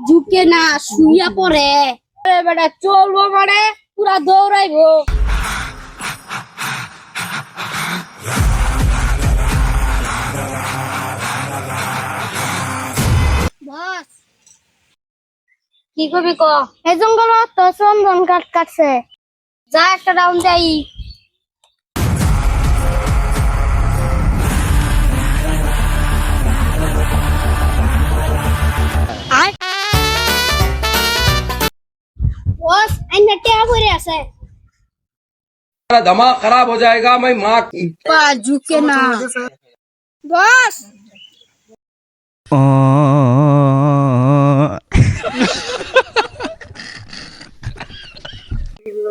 ঝুঁকে না শুইয়া পড়ে বেটা চলবো মানে পুরা দৌড়াইবো। বস কি করবি ক? এই জঙ্গল তো চন্দন কাট কাটছে, যা একটা রাউন্ড যাই। बॉस अन्य क्या हो रहा है? दिमाग खराब हो जाएगा। मैं माँ बाजू के ना बॉस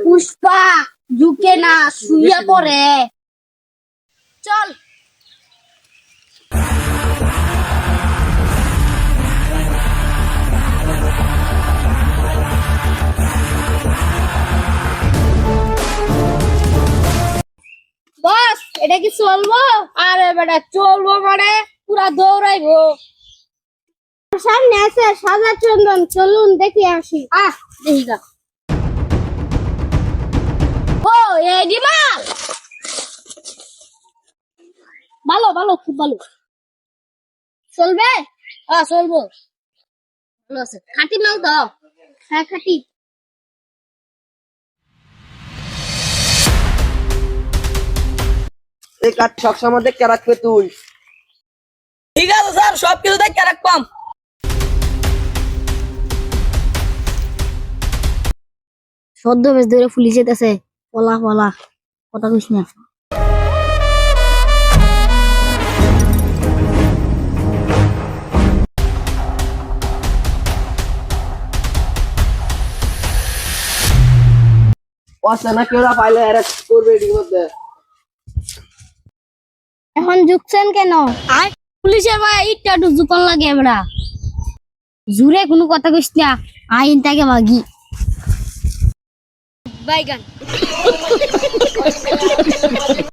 पुष्पा झुके ना শুইয়া পড়ে চল। বস এটা কি চলবো? আরে বেটা চলবো মানে পুরা দৌড়াইবো। সামনে আছে সাদা চন্দন, চলুন দেখে আসি। দেখি গা। ও এই ডিমাল ভালো ভালো খুব ভালো চলবে। চলবো ভালো আছে। খাঁটি মাল দাও। হ্যাঁ খাঁটি। এই কাঠ সবসময় দেখে রাখবে তুই। ঠিক আছে স্যার, সবকিছু দেখে রাখবাম। সদ্য বেশ ধরে ফুলি যেতেছে, পলা পলা কথা কইস না। অচেনা কেউ পাইলে অ্যারেস্ট করবে এটির মধ্যে। এখন ঝুকছেন কেন? পুলিশের ভাই ইটটা একটু ঝুকন লাগে এবার। জুড়ে কোনো কথা কইস না, আইন তাকে ভাগি বাইগান।